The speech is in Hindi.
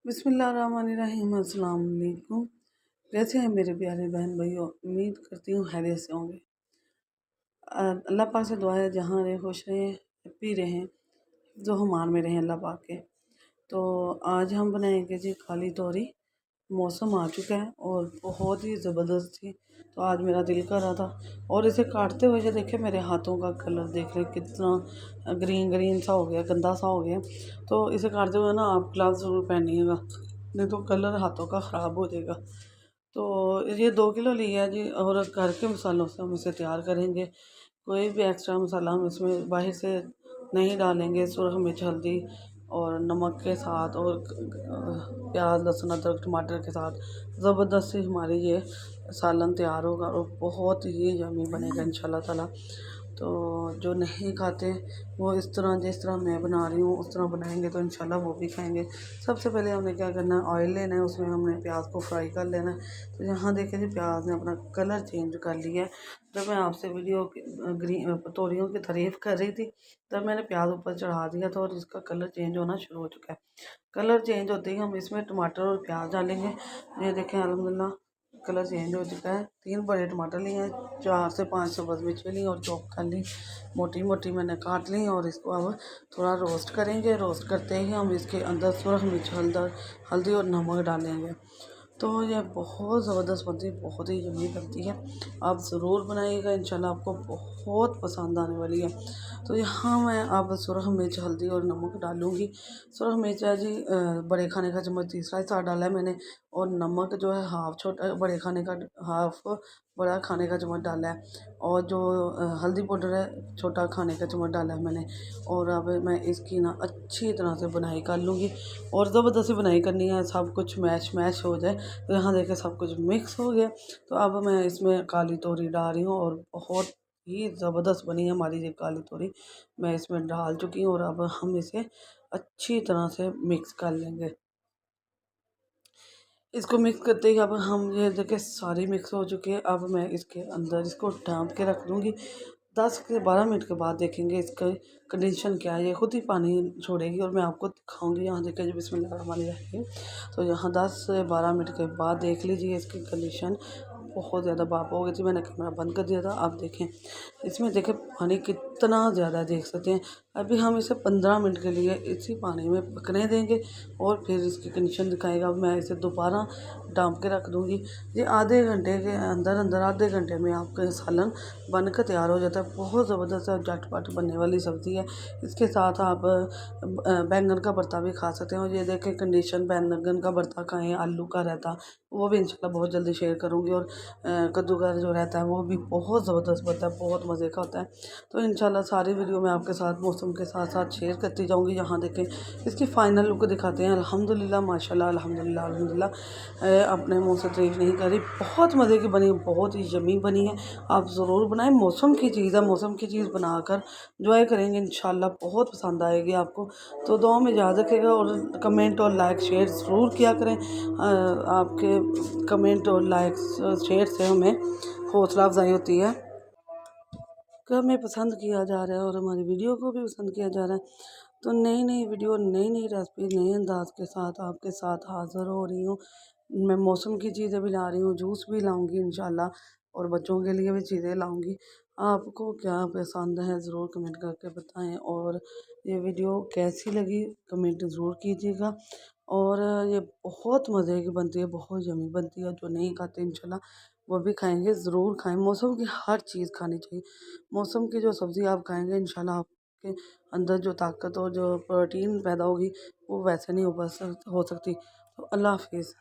बिस्मिल्लाहिर्रहमानिर्रहीम। अस्सलाम वालेकुम। कैसे हैं मेरे प्यारे बहन भाइयों? उम्मीद करती हूँ खैरियत से होंगे। अल्लाह पाक से दुआ है जहाँ रहें खुश रहें, हैप्पी रहें, जो हमार में रहें अल्लाह पाक के। तो आज हम बनाएंगे जी काली तोरी। मौसम आ चुका है और बहुत ही ज़बरदस्त थी, तो आज मेरा दिल कर रहा था। और इसे काटते हुए जो देखे मेरे हाथों का कलर देख रहे कितना ग्रीन ग्रीन सा हो गया, गंदा सा हो गया। तो इसे काटते हुए ना आप ग्लव्स ज़रूर पहनिएगा, नहीं तो कलर हाथों का ख़राब हो जाएगा। तो ये 2 किलो लिया है जी, और घर के मसालों से हम इसे तैयार करेंगे। कोई भी एक्स्ट्रा मसाला हम इसमें बाहर से नहीं डालेंगे। सुरख मिर्च हल्दी और नमक के साथ और प्याज लहसुन अदरक टमाटर के साथ ज़बरदस्त सी हमारी ये सालन तैयार होगा और बहुत ही यम्मी बनेगा इंशाल्लाह ताला। तो जो नहीं खाते वो इस तरह जिस तरह मैं बना रही हूँ उस तरह बनाएंगे तो इंशाल्लाह वो भी खाएंगे। सबसे पहले हमने क्या करना है, ऑयल लेना है, उसमें हमने प्याज को फ्राई कर लेना है। तो यहाँ देखें जी प्याज ने अपना कलर चेंज कर लिया है। जब मैं आपसे वीडियो ग्रीन तोरियों की तारीफ़ कर रही थी तब मैंने प्याज ऊपर चढ़ा दिया था और इसका कलर चेंज होना शुरू हो चुका है। कलर चेंज होते ही हम इसमें टमाटर और प्याज डालेंगे। ये देखें अल्हम्दुलिल्लाह कलर चेंज हो चुका है। 3 बड़े टमाटर लिए हैं, 4 से 5 सब्ज़ मिर्ची ली और चॉप कर ली, मोटी मोटी मैंने काट ली। और इसको अब थोड़ा रोस्ट करेंगे। रोस्ट करते ही हम इसके अंदर सुरख मिर्च हल्दी और नमक डालेंगे। तो ये बहुत ज़बरदस्त बनती है, बहुत ही यम्मी बनती है। आप ज़रूर बनाइएगा, इंशाल्लाह आपको बहुत पसंद आने वाली है। तो यहाँ मैं अब सुरख मिर्च हल्दी और नमक डालूँगी। सुरख मिर्च है जी बड़े खाने का चम्मच तीसरा हिस्सा डाला है मैंने, और नमक जो है हाफ़ छोटा बड़े खाने का हाफ़ बड़ा खाने का चम्मच डाला है। और जो हल्दी पाउडर है छोटा खाने का चम्मच डाला है मैंने। और अब मैं इसकी ना अच्छी तरह से बुनाई कर लूँगी और ज़बरदस्ती बुनाई करनी है, सब कुछ मैश मैश हो जाए। तो यहाँ देखें सब कुछ मिक्स हो गया। तो अब मैं इसमें काली तोरी डाल रही हूँ और बहुत ही ज़बरदस्त बनी है हमारी ये काली तोरी। मैं इसमें डाल चुकी हूँ और अब हम इसे अच्छी तरह से मिक्स कर लेंगे। इसको मिक्स करते ही अब हम ये देखिए सारी मिक्स हो चुकी है। अब मैं इसके अंदर इसको ढाँप के रख दूँगी। 10 से 12 मिनट के बाद देखेंगे इसका कंडीशन क्या है। ये खुद ही पानी छोड़ेगी और मैं आपको दिखाऊंगी। यहाँ देखिए जो बिस्मिल्लाहिर्रहमानिर्रहीम। तो यहाँ 10 से 12 मिनट के बाद देख लीजिए इसकी कंडीशन बहुत ज़्यादा भाप हो गई थी। मैंने कैमरा बंद कर दिया था। आप देखें इसमें देखें पानी कितना ज़्यादा देख सकते हैं। अभी हम इसे 15 मिनट के लिए इसी पानी में पकने देंगे और फिर इसकी कंडीशन दिखाएगा। अब मैं इसे दोबारा डांप के रख दूँगी। ये आधे घंटे के अंदर अंदर आधे घंटे में आपका सालन बनकर तैयार हो जाता है। बहुत ज़बरदस्त और झटपट बनने वाली सब्ज़ी है। इसके साथ आप बैंगन का भरता भी खा सकते हैं। और ये देखें कंडीशन बैंगन का भरता खाएँ, आलू का रहता वो भी इंशाल्लाह बहुत जल्दी शेयर करूँगी। और कद्दू का जो रहता है वो भी बहुत ज़बरदस्त बनता है, बहुत मज़े का होता है। तो इंशाल्लाह सारी वीडियो मैं आपके साथ मौसम के साथ साथ शेयर करती जाऊँगी। यहाँ देखें इसकी फ़ाइनल लुक दिखाते हैं। अल्हम्दुलिल्लाह माशाल्लाह अल्हम्दुलिल्लाह अल्हम्दुलिल्लाह। अपने मुँह से तारीफ़ नहीं करी, बहुत मज़े की बनी, बहुत ही यम्मी बनी है। आप ज़रूर बनाएं, मौसम की चीज़ है, मौसम की चीज़ बनाकर इंजॉय करेंगे इंशाल्लाह बहुत पसंद आएगी आपको। तो दुआ में याद रखिएगा और कमेंट और लाइक शेयर ज़रूर किया करें। आपके कमेंट और लाइक शेयर से हमें हौसला अफजाई होती है कि हमें पसंद किया जा रहा है और हमारी वीडियो को भी पसंद किया जा रहा है। तो नई नई वीडियो नई नई रेसिपी नए अंदाज के साथ आपके साथ हाज़िर हो रही हूँ। मैं मौसम की चीज़ें भी ला रही हूँ, जूस भी लाऊंगी इंशाल्लाह, और बच्चों के लिए भी चीज़ें लाऊंगी। आपको क्या पसंद है ज़रूर कमेंट करके बताएं। और ये वीडियो कैसी लगी कमेंट ज़रूर कीजिएगा। और ये बहुत मज़े की बनती है, बहुत यम्मी बनती है। जो नहीं खाते इंशाल्लाह वो भी खाएंगे, ज़रूर खाएं। मौसम की हर चीज़ खानी चाहिए। मौसम की जो सब्ज़ी आप खाएंगे इंशाल्लाह आपके अंदर जो ताकत और जो प्रोटीन पैदा होगी वो वैसे नहीं हो सकती। तो अल्लाह हाफिज़।